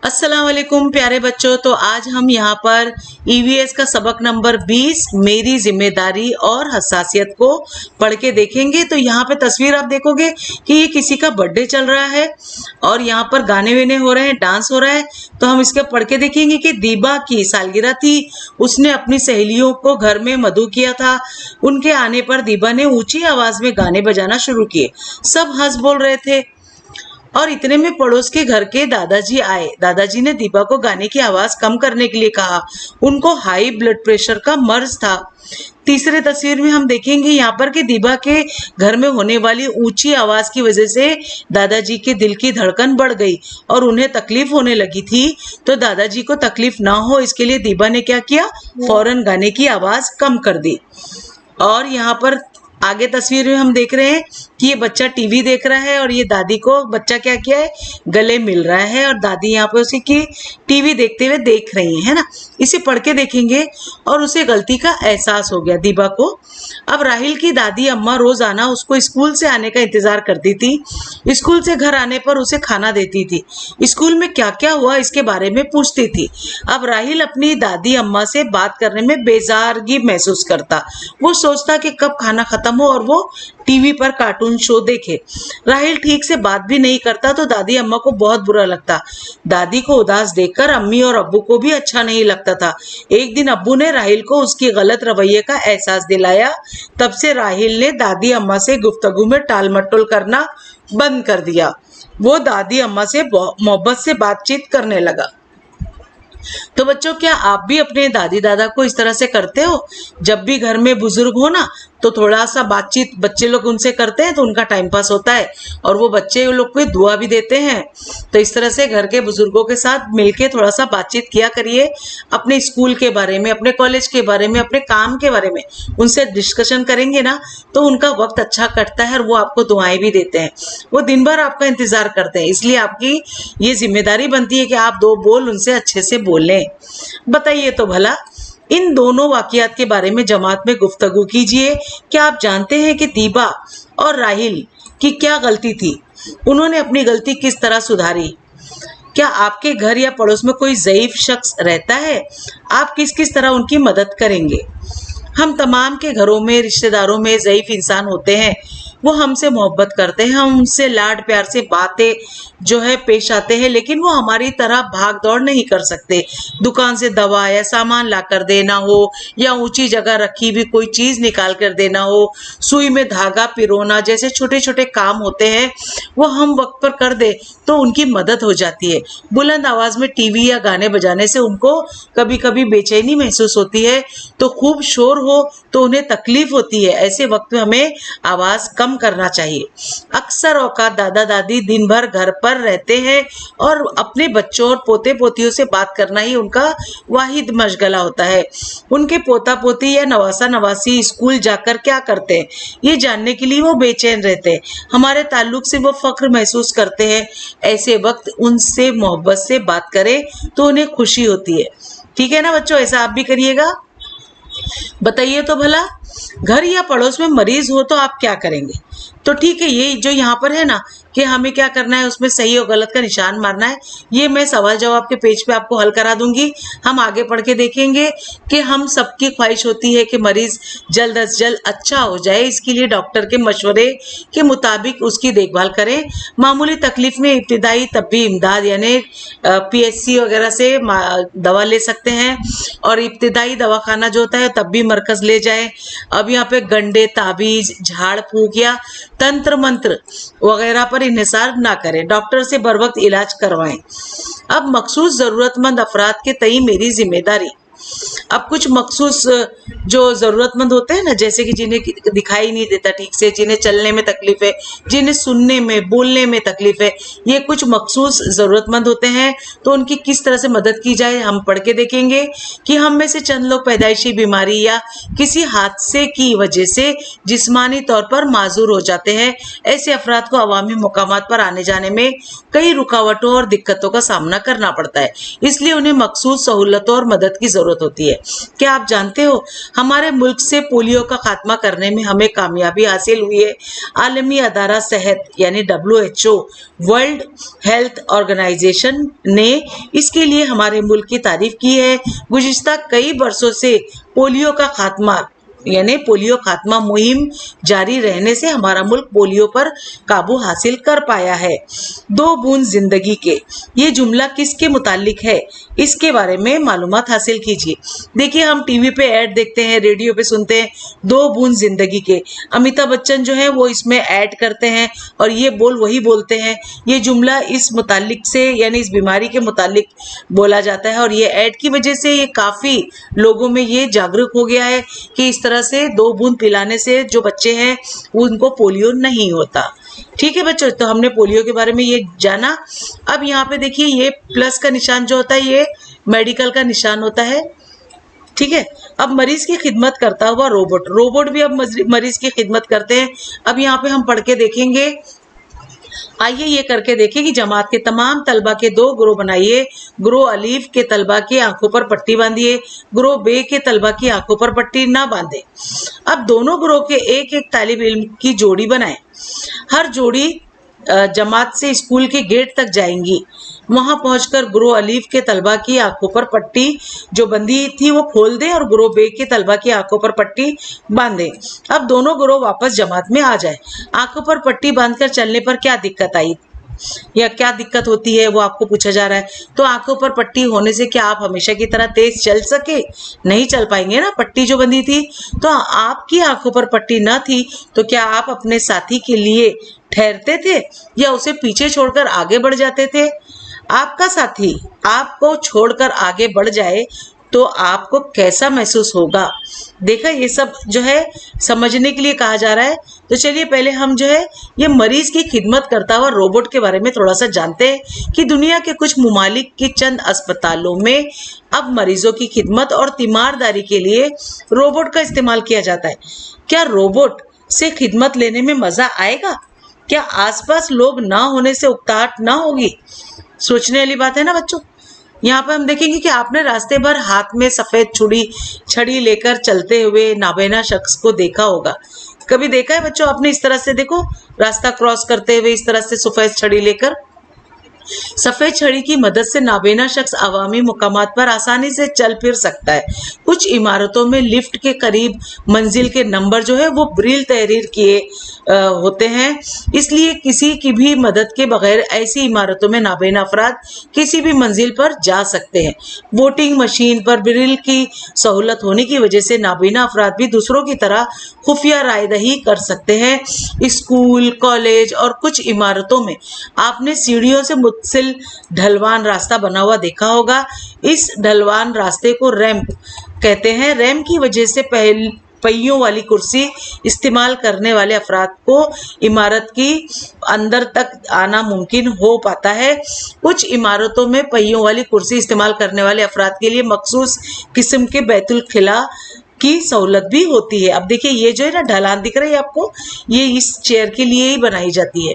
अस्सलाम वालेकुम प्यारे बच्चों। तो आज हम यहाँ पर ईवीएस का सबक नंबर 20 मेरी जिम्मेदारी और हसासियत को पढ़ के देखेंगे। तो यहाँ पे तस्वीर आप देखोगे कि ये किसी का बर्थडे चल रहा है और यहाँ पर गाने वाने हो रहे हैं, डांस हो रहा है। तो हम इसके पढ़ के देखेंगे कि दीबा की सालगिरह थी। उसने अपनी सहेलियों को घर में मधु किया था। उनके आने पर दीबा ने ऊंची आवाज में गाने बजाना शुरू किए। सब हंस बोल रहे थे और इतने में पड़ोस के घर के दादाजी आए। दादाजी ने दीपा को गाने की आवाज कम करने के लिए कहा। उनको हाई ब्लड प्रेशर का मर्ज था। तीसरे तस्वीर में हम देखेंगे यहाँ पर कि दीपा के घर में होने वाली ऊंची आवाज की वजह से दादाजी के दिल की धड़कन बढ़ गई और उन्हें तकलीफ होने लगी थी। तो दादाजी को तकलीफ ना हो इसके लिए दीपा ने क्या किया, फौरन गाने की आवाज कम कर दी। और यहाँ पर आगे तस्वीर में हम देख रहे हैं कि ये बच्चा टीवी देख रहा है और ये दादी को बच्चा क्या किया है, गले मिल रहा है और दादी यहाँ पे उसी की टीवी देखते हुए देख रही है ना। इसे पढ़ के देखेंगे और उसे गलती का एहसास हो गया दीबा को। अब राहिल की दादी अम्मा रोजाना उसको स्कूल से आने का इंतजार करती थी। स्कूल से घर आने पर उसे खाना देती थी। स्कूल में क्या क्या हुआ इसके बारे में पूछती थी। अब राहिल अपनी दादी अम्मा से बात करने में बेजारगी महसूस करता। वो सोचता कि कब खाना खत्म हो और वो टीवी पर कार्टून शो देखे। राहिल ठीक से बात भी नहीं करता तो दादी अम्मा को बहुत बुरा लगता। दादी को उदास देखकर अम्मी और अब्बू को भी अच्छा नहीं लगता था। एक दिन अब्बू ने राहिल को उसकी गलत रवैये का एहसास दिलाया। तब से राहिल ने दादी अम्मा से गुफ्तगू में टाल मटोल करना बंद कर दिया। वो दादी अम्मा से मोहब्बत से बातचीत करने लगा। तो बच्चों, क्या आप भी अपने दादी दादा को इस तरह से करते हो? जब भी घर में बुजुर्ग हो ना तो थोड़ा सा बातचीत बच्चे लोग उनसे करते हैं तो उनका टाइम पास होता है और वो बच्चे लोग को दुआ भी देते हैं। तो इस तरह से घर के बुजुर्गों के साथ मिलके थोड़ा सा बातचीत किया करिए। अपने स्कूल के बारे में, अपने कॉलेज के बारे में, अपने काम के बारे में उनसे डिस्कशन करेंगे ना तो उनका वक्त अच्छा कटता है और वो आपको दुआएं भी देते हैं। वो दिन भर आपका इंतजार करते हैं, इसलिए आपकी ये जिम्मेदारी बनती है कि आप दो बोल उनसे अच्छे से बोलें। बताइए तो भला, इन दोनों वाकयात के बारे में जमात में गुफ्तगू कीजिए। क्या आप जानते हैं कि दीबा और राहिल की क्या गलती थी? उन्होंने अपनी गलती किस तरह सुधारी? क्या आपके घर या पड़ोस में कोई ज़ईफ शख्स रहता है? आप किस किस तरह उनकी मदद करेंगे? हम तमाम के घरों में, रिश्तेदारों में ज़ईफ इंसान होते हैं। वो हमसे मोहब्बत करते हैं, हम उनसे लाड प्यार से बातें जो है पेश आते हैं, लेकिन वो हमारी तरह भाग दौड़ नहीं कर सकते। दुकान से दवा या सामान ला कर देना हो या ऊंची जगह रखी हुई कोई चीज निकाल कर देना हो, सुई में धागा पिरोना जैसे छोटे छोटे काम होते हैं वो हम वक्त पर कर दे तो उनकी मदद हो जाती है। बुलंद आवाज में टीवी या गाने बजाने से उनको कभी कभी बेचैनी महसूस होती है, तो खूब शोर हो तो उन्हें तकलीफ होती है। ऐसे वक्त में हमें आवाज कम करना चाहिए। अक्सर औकात दादा दादी दिन भर घर पर रहते हैं और अपने बच्चों और पोते पोतियों से बात करना ही उनका वाहिद मशगला होता है। उनके पोता पोती या नवासा नवासी स्कूल जाकर क्या करते हैं ये जानने के लिए वो बेचैन रहते हैं। हमारे ताल्लुक से वो फख्र महसूस करते हैं। ऐसे वक्त उनसे मोहब्बत से बात करें तो उन्हें खुशी होती है। ठीक है ना बच्चों, ऐसा आप भी करिएगा। बताइए तो भला, घर या पड़ोस में मरीज हो तो आप क्या करेंगे? तो ठीक है, ये जो यहाँ पर है ना कि हमें क्या करना है, उसमें सही और गलत का निशान मारना है। ये मैं सवाल जवाब के पेज पे आपको हल करा दूंगी। हम आगे पढ़ के देखेंगे कि हम सबकी ख्वाहिश होती है कि मरीज जल्द अज जल्द अच्छा हो जाए। इसके लिए डॉक्टर के मशवरे के मुताबिक उसकी देखभाल करें। मामूली तकलीफ में इब्तिदाई तब्बी इमदाद यानी PHC वगैरह से दवा ले सकते हैं और इब्तिदाई दवाखाना जो होता है तब्बी मरकज ले जाए। अब यहाँ पे गंडे, ताबीज, झाड़ फूक या तंत्र मंत्र वगैरह पर इन्हिसार ना करें। डॉक्टर से बर वक्त इलाज करवाएं। अब मखसूस जरूरतमंद अफराद के तई मेरी जिम्मेदारी। अब कुछ मखसूस जो जरूरतमंद होते हैं ना, जैसे कि जिन्हें दिखाई नहीं देता ठीक से, जिन्हें चलने में तकलीफ है, जिन्हें सुनने में बोलने में तकलीफ है, ये कुछ मखसूस जरूरतमंद होते हैं। तो उनकी किस तरह से मदद की जाए हम पढ़ के देखेंगे कि हम में से चंद लोग पैदाइशी बीमारी या किसी हादसे की वजह से जिस्मानी तौर पर माजूर हो जाते हैं। ऐसे अफराद को अवामी मुकामात पर आने जाने में कई रुकावटों और दिक्कतों का सामना करना पड़ता है, इसलिए उन्हें मखसूस सहूलतों और मदद की जरूरत जरूरत होती है। क्या आप जानते हो हमारे मुल्क से पोलियो का खात्मा करने में हमें कामयाबी हासिल हुई है। आलमी अदारा सेहत यानी WHO, वर्ल्ड हेल्थ ऑर्गेनाइजेशन ने इसके लिए हमारे मुल्क की तारीफ की है। गुज़िश्ता कई बरसों से पोलियो का खात्मा यानी पोलियो खात्मा मुहिम जारी रहने से हमारा मुल्क पोलियो पर काबू हासिल कर पाया है। 2 बूंद जिंदगी के, ये जुमला किसके मुतालिक है, इसके बारे में मालूमात हासिल कीजिए। देखिए, हम टीवी पे ऐड देखते हैं, रेडियो पे सुनते हैं 2 बूंद जिंदगी के। अमिताभ बच्चन जो है वो इसमें ऐड करते हैं और ये वही बोलते हैं। ये जुमला इस मुतालिक से यानी इस बीमारी के मुतालिक बोला जाता है और ये ऐड की वजह से ये काफी लोगों में ये जागरूक हो गया है कि इस तरह से 2 बूंद पिलाने से जो बच्चे हैं उनको पोलियो नहीं होता। ठीक है बच्चों, तो हमने पोलियो के बारे में ये जाना। अब यहाँ पे देखिए, ये प्लस का निशान जो होता है ये मेडिकल का निशान होता है। ठीक है, अब मरीज की खिदमत करता हुआ रोबोट भी अब मरीज की खिदमत करते हैं। अब यहाँ पे हम पढ़ के देखेंगे। आइए ये करके देखें कि जमात के तमाम तलबा के 2 ग्रोह बनाइए। ग्रोह अलीफ के तलबा की आंखों पर पट्टी बांधिए, ग्रोह बे के तलबा की आंखों पर पट्टी ना बांधे। अब दोनों ग्रोह के एक एक तालिब इल्म की जोड़ी बनाएं। हर जोड़ी जमात से स्कूल के गेट तक जाएंगी। वहां पहुंचकर ग्रोह अलीफ के तलबा की आंखों पर पट्टी जो बंधी थी वो खोल दें और ग्रोह बे के तलबा की आंखों पर पट्टी बांधें। अब दोनों ग्रोह वापस जमात में आ जाए। आंखों पर पट्टी बांधकर चलने पर क्या दिक्कत आई या क्या दिक्कत होती है वो आपको पूछा जा रहा है। तो आंखों पर पट्टी होने से क्या आप हमेशा की तरह तेज चल सके? नहीं चल पाएंगे ना, पट्टी जो बंधी थी। तो आपकी आंखों पर पट्टी न थी तो क्या आप अपने साथी के लिए ठहरते थे या उसे पीछे छोड़कर आगे बढ़ जाते थे? आपका साथी आपको छोड़कर आगे बढ़ जाए तो आपको कैसा महसूस होगा? देखा, ये सब जो है समझने के लिए कहा जा रहा है। तो चलिए पहले हम जो है ये मरीज की खिदमत करता हुआ रोबोट के बारे में थोड़ा सा जानते हैं कि दुनिया के कुछ मुमालिक के चंद अस्पतालों में अब मरीजों की खिदमत और तीमारदारी के लिए रोबोट का इस्तेमाल किया जाता है। क्या रोबोट से खिदमत लेने में मजा आएगा? क्या आसपास लोग ना होने से उकताहट ना होगी? सोचने वाली बात है ना बच्चों। यहाँ पर हम देखेंगे कि आपने रास्ते भर हाथ में सफेद छड़ी लेकर चलते हुए नाबीना शख्स को देखा होगा। कभी देखा है बच्चों आपने इस तरह से? देखो, रास्ता क्रॉस करते हुए इस तरह से सफेद छड़ी लेकर। सफेद छड़ी की मदद से नाबीना शख्स अवामी मुकामात पर आसानी से चल फिर सकता है। कुछ इमारतों में लिफ्ट के करीब मंजिल के नंबर जो है वो ब्रेल तहरीर किए होते हैं, इसलिए किसी की भी मदद के बगैर ऐसी इमारतों में नाबीना अफराद किसी भी मंजिल पर जा सकते हैं। वोटिंग मशीन पर ब्रेल की सहूलत होने की वजह से नाबीना अफराद भी दूसरों की तरह खुफिया रायदही कर सकते हैं। स्कूल, कॉलेज और कुछ इमारतों में आपने सीढ़ियों से मुत्सिल ढलवान रास्ता बना हुआ देखा होगा। इस ढलवान रास्ते को रैंप कहते हैं। रैंप की वजह से पहियों वाली कुर्सी इस्तेमाल करने वाले अफराद को इमारत की अंदर तक आना मुमकिन हो पाता है। कुछ इमारतों में पहियों वाली कुर्सी इस्तेमाल करने वाले अफराद के लिए मखसूस किस्म के बैतुल खिला की सहूलत भी होती है। अब देखिए, ये जो है ना ढलान दिख रही है आपको, ये इस चेयर के लिए ही बनाई जाती है।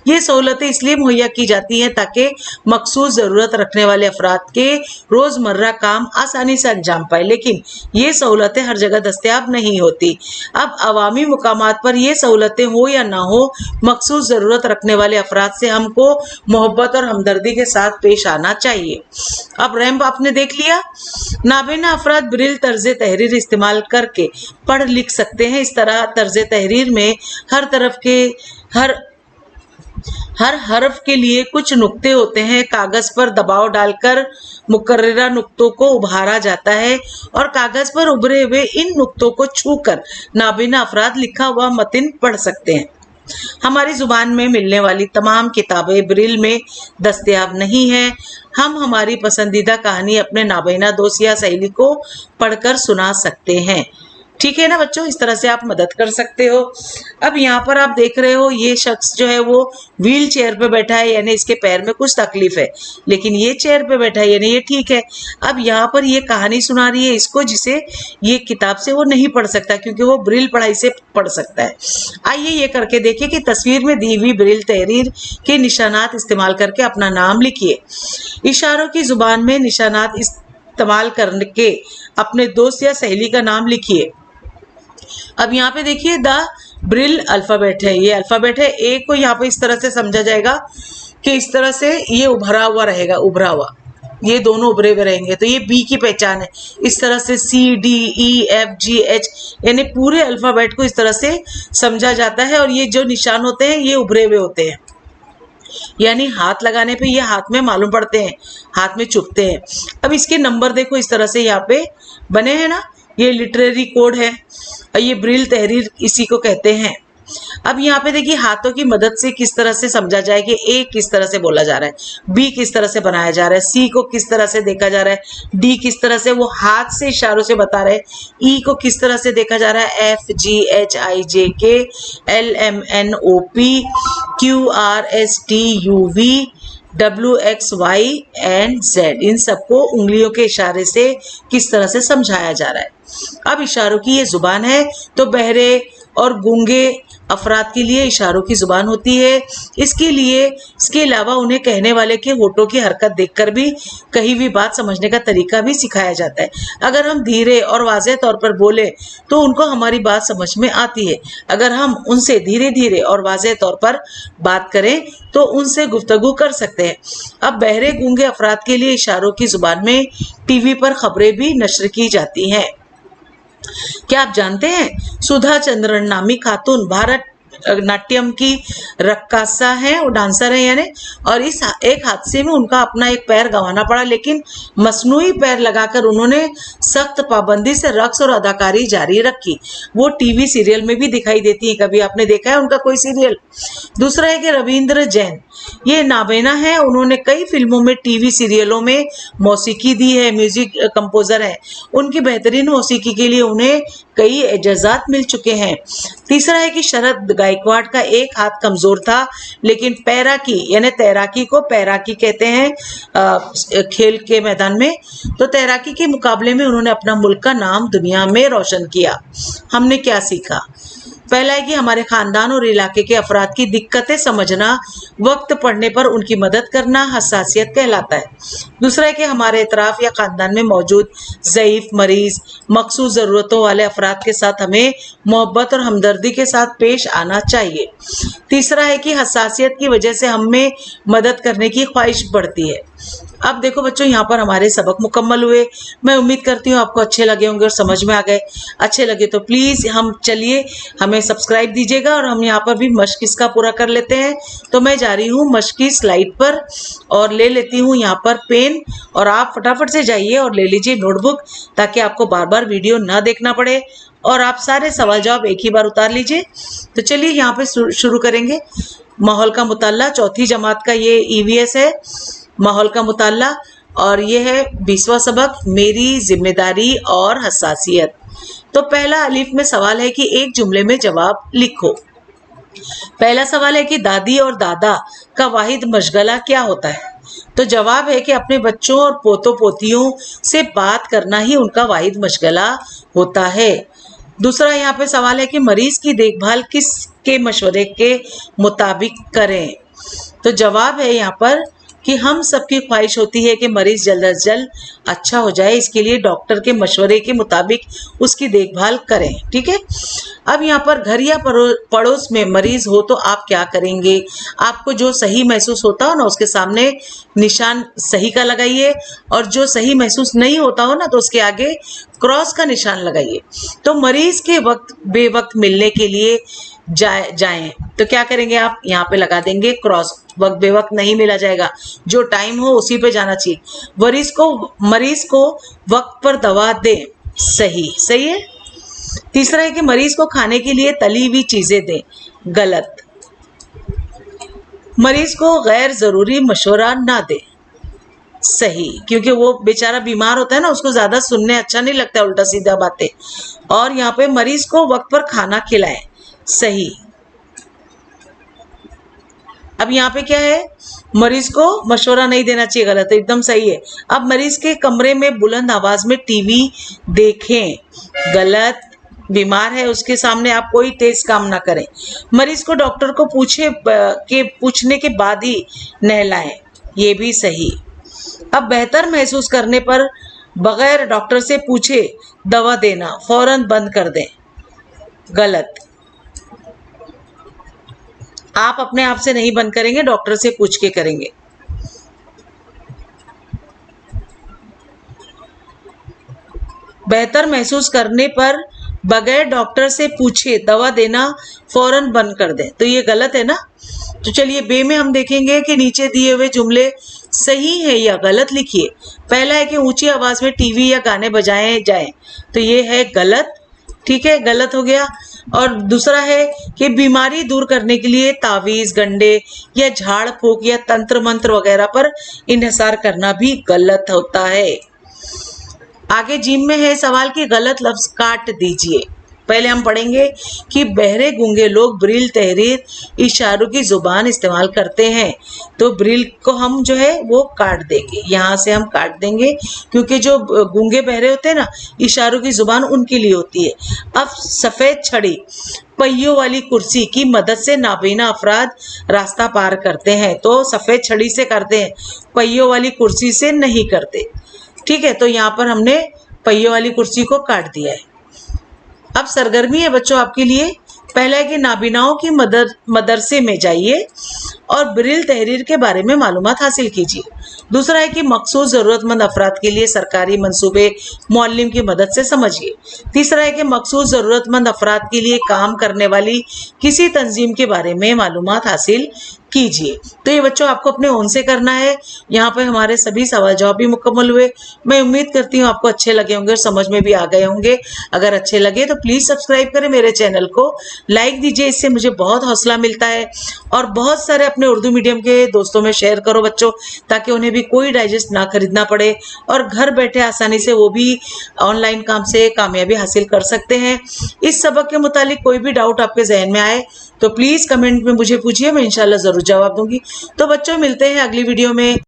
ये सहूलतें इसलिए मुहैया की जाती हैं ताकि मखसूस ज़रूरत रखने वाले अफराद के रोज़मर्रा काम आसानी से अंजाम पाए, लेकिन ये सहूलतें हर जगह दस्तयाब नहीं होती। अब अवामी मुकामात पर ये सहूलतें हो या ना हो, मखसूस ज़रूरत रखने वाले अफराद से हमको मोहब्बत और हमदर्दी के साथ पेश आना चाहिए। अब रैंप आपने देख लिया। नाबीना अफराद ब्रेल तर्ज तहरीर इस्तेमाल करके पढ़ लिख सकते हैं। इस तरह तर्ज तहरीर में हर हर्फ के लिए कुछ नुक्ते होते हैं। कागज पर दबाव डालकर मुकर्ररा नुक्तों को उभारा जाता है और कागज पर उभरे हुए इन नुक्तों को छूकर नाबीना अफराद लिखा हुआ मतन पढ़ सकते हैं। हमारी जुबान में मिलने वाली तमाम किताबें ब्रेल में दस्तयाब नहीं है। हम हमारी पसंदीदा कहानी अपने नाबीना दोस्त या सहेली को पढ़कर सुना सकते हैं। ठीक है ना बच्चों, इस तरह से आप मदद कर सकते हो। अब यहाँ पर आप देख रहे हो ये शख्स जो है वो व्हील चेयर पे बैठा है, यानी इसके पैर में कुछ तकलीफ है, लेकिन ये चेयर पे बैठा है यानी ये ठीक है। अब यहाँ पर ये कहानी सुना रही है इसको, जिसे ये किताब से वो नहीं पढ़ सकता क्योंकि वो ब्रेल पढ़ाई से पढ़ सकता है। आइए ये करके देखिए कि तस्वीर में दी हुई ब्रेल तहरीर के निशानात इस्तेमाल करके अपना नाम लिखिए। इशारों की जुबान में निशानात इस्तेमाल करके अपने दोस्त या सहेली का नाम लिखिए। अब यहाँ पे देखिए द ब्रिल अल्फाबेट है, ये अल्फाबेट है। ए को यहाँ पे इस तरह से समझा जाएगा कि इस तरह से ये उभरा हुआ रहेगा, उभरा हुआ, ये दोनों उभरे हुए रहेंगे, तो ये बी की पहचान है। इस तरह से C D E F G H, यानी पूरे अल्फाबेट को इस तरह से समझा जाता है। और ये जो निशान होते हैं ये उभरे हुए होते हैं, यानी हाथ लगाने पे ये हाथ में मालूम पड़ते हैं, हाथ में चुभते हैं। अब इसके नंबर देखो इस तरह से यहाँ पे बने हैं ना, ये लिटरेरी कोड है और ये ब्रिल तहरीर इसी को कहते हैं। अब यहाँ पे देखिए हाथों की मदद से किस तरह से समझा जाए कि ए किस तरह से बोला जा रहा है, बी किस तरह से बनाया जा रहा है, सी को किस तरह से देखा जा रहा है, डी किस तरह से वो हाथ से इशारों से बता रहे हैं, ई को किस तरह से देखा जा रहा है, F G H I J K L M N O P Q R S T U V W X Y and Z, इन सबको उंगलियों के इशारे से किस तरह से समझाया जा रहा है। अब इशारों की ये जुबान है, तो बहरे और गूंगे अफराद के लिए इशारों की जुबान होती है। इसके अलावा उन्हें कहने वाले के होठों की हरकत देखकर भी कहीं भी बात समझने का तरीका भी सिखाया जाता है। अगर हम धीरे और वाज़ेह तौर पर बोले तो उनको हमारी बात समझ में आती है। अगर हम उनसे धीरे धीरे और वाज़ेह तौर पर बात करें तो उनसे गुफ्तगू कर सकते हैं। अब बहरे गूंगे अफराद के लिए इशारों की जुबान में टीवी पर खबरें भी नश्र की जाती हैं। क्या आप जानते हैं सुधा चंद्रन नामी खातून भारत नाट्यम की रक्कासा है, वो डांसर है यानी, और इस एक हादसे में उनका अपना एक पैर गंवाना पड़ा, लेकिन मसनूई पैर लगाकर उन्होंने सख्त पाबंदी से रक्स और अदाकारी जारी रखी। वो टीवी सीरियल में भी दिखाई देती है, कभी आपने देखा है उनका कोई सीरियल। दूसरा है कि रविंद्र जैन, ये नाबीना है, उन्होंने कई फिल्मों में टीवी सीरियलों में मौसीकी दी है, म्यूजिक कंपोजर है। उनकी बेहतरीन मौसीकी के लिए उन्हें कई एजाज़ात मिल चुके हैं। तीसरा है कि शरद गायकवाड़ का एक हाथ कमजोर था, लेकिन पैराकी यानी तैराकी को पैराकी कहते हैं खेल के मैदान में, तो तैराकी के मुकाबले में उन्होंने अपना मुल्क का नाम दुनिया में रोशन किया। हमने क्या सीखा? पहला है कि हमारे खानदान और इलाके के अफराद की दिक्कतें समझना, वक्त पड़ने पर उनकी मदद करना हसासियत कहलाता है। दूसरा है कि हमारे इतराफ या खानदान में मौजूद ज़ईफ, मरीज, मखसूस ज़रूरतों वाले अफराद के साथ हमें मोहब्बत और हमदर्दी के साथ पेश आना चाहिए। तीसरा है कि हसासियत की वजह से हमें मदद करने की ख्वाहिश बढ़ती है। अब देखो बच्चों, यहाँ पर हमारे सबक मुकम्मल हुए। मैं उम्मीद करती हूँ आपको अच्छे लगे होंगे और समझ में आ गए। अच्छे लगे तो प्लीज़ हमें सब्सक्राइब दीजिएगा, और हम यहाँ पर भी मश्क इसका पूरा कर लेते हैं। तो मैं जा रही हूँ मश्क की स्लाइड पर और ले लेती हूँ यहाँ पर पेन, और आप फटाफट से जाइए और ले लीजिए नोटबुक, ताकि आपको बार बार वीडियो ना देखना पड़े और आप सारे सवाल जवाब एक ही बार उतार लीजिए। तो चलिए यहाँ पे शुरू करेंगे। माहौल का मुताला, चौथी जमात का ये EVS है, माहौल का मुताला, और ये है 20वां सबक, मेरी जिम्मेदारी और हसासियत। तो पहला अलिफ में सवाल है कि एक जुमले में जवाब लिखो। पहला सवाल है कि दादी और दादा का वाहिद मशगला क्या होता है? तो जवाब है कि अपने बच्चों और पोतों पोतियों से बात करना ही उनका वाहिद मशगला होता है। दूसरा यहाँ पे सवाल है कि मरीज की देखभाल किसके मशवरे के मुताबिक करें? तो जवाब है यहाँ पर कि हम सबकी ख्वाहिश होती है कि मरीज जल्द अज जल्द अच्छा हो जाए, इसके लिए डॉक्टर के मशवरे के मुताबिक उसकी देखभाल करें। ठीक है। अब यहाँ पर घर या पड़ोस में मरीज हो तो आप क्या करेंगे? आपको जो सही महसूस होता हो ना, उसके सामने निशान सही का लगाइए, और जो सही महसूस नहीं होता हो ना, तो उसके आगे क्रॉस का निशान लगाइए। तो मरीज के वक्त बेवक्त मिलने के लिए जाएं तो क्या करेंगे आप? यहाँ पे लगा देंगे क्रॉस। वक्त बेवक्त नहीं मिला जाएगा, जो टाइम हो उसी पे जाना चाहिए। मरीज को वक्त पर दवा दें, सही है। तीसरा है कि मरीज को खाने के लिए तली हुई चीजें दें, गलत। मरीज को गैर जरूरी मशवरा ना दें, सही, क्योंकि वो बेचारा बीमार होता है ना, उसको ज्यादा सुनने अच्छा नहीं लगता उल्टा सीधा बातें। और यहाँ पे मरीज को वक्त पर खाना खिलाएं, सही। अब यहाँ पे क्या है? मरीज को मशवरा नहीं देना चाहिए, गलत है, एकदम सही है। अब मरीज के कमरे में बुलंद आवाज में टीवी देखें, गलत। बीमार है, उसके सामने आप कोई तेज काम ना करें। मरीज को डॉक्टर को पूछने के बाद ही नहलाएं, ये भी सही। अब बेहतर महसूस करने पर बगैर डॉक्टर से पूछे दवा देना फौरन बंद कर दें। गलत। आप अपने आप से नहीं बंद करेंगे, डॉक्टर से पूछ के करेंगे। बेहतर महसूस करने पर बगैर डॉक्टर से पूछे दवा देना फौरन बंद कर दें, तो ये गलत है ना। तो चलिए बे में हम देखेंगे कि नीचे दिए हुए जुमले सही है या गलत लिखिए। पहला है कि ऊंची आवाज में टीवी या गाने बजाए जाएं, तो ये है गलत। ठीक है, गलत हो गया। और दूसरा है कि बीमारी दूर करने के लिए तावीज, गंडे या झाड़ फूक या तंत्र मंत्र वगैरह पर इन्हिसार करना भी गलत होता है। आगे जिम में है सवाल कि गलत लफ्ज काट दीजिए। पहले हम पढ़ेंगे कि बहरे गूंगे लोग ब्रिल तहरीर इशारों की जुबान इस्तेमाल करते हैं, तो ब्रिल को हम जो है वो काट देंगे, यहाँ से हम काट देंगे, क्योंकि जो गूंगे बहरे होते हैं ना, इशारों की जुबान उनके लिए होती है। अब सफेद छड़ी पहियों वाली कुर्सी की मदद से नाबीना अफराद रास्ता पार करते हैं, तो सफेद छड़ी से करते हैं, पहियों वाली कुर्सी से नहीं करते। ठीक है, तो यहाँ पर हमने पहियों वाली कुर्सी को काट दिया है। अब सरगर्मी है बच्चों आपके लिए। पहला है कि नाबीनाओं की मदरसे में जाइए और ब्रिल तहरीर के बारे में मालूमात हासिल कीजिए। दूसरा है कि मखसूस ज़रूरतमंद अफराद के लिए सरकारी मंसूबे मुअल्लिम की मदद से समझिए। तीसरा है कि मखसूस ज़रूरतमंद अफराद के लिए काम करने वाली किसी तंजीम के बारे में मालूमात हासिल कीजिए। तो ये बच्चों आपको अपने ओन से करना है। यहाँ पे हमारे सभी सवाल जवाब भी मुकम्मल हुए। मैं उम्मीद करती हूँ आपको अच्छे लगे होंगे और समझ में भी आ गए होंगे। अगर अच्छे लगे तो प्लीज़ सब्सक्राइब करें मेरे चैनल को, लाइक दीजिए, इससे मुझे बहुत हौसला मिलता है। और बहुत सारे अपने उर्दू मीडियम के दोस्तों में शेयर करो बच्चों, ताकि उन्हें भी कोई डाइजेस्ट ना खरीदना पड़े और घर बैठे आसानी से वो भी ऑनलाइन काम से कामयाबी हासिल कर सकते हैं। इस सबक के मुतालिक कोई भी डाउट आपके जहन में आए तो प्लीज़ कमेंट में मुझे पूछिए, मैं इंशाल्लाह ज़रूर जवाब दूंगी। तो बच्चों मिलते हैं अगली वीडियो में।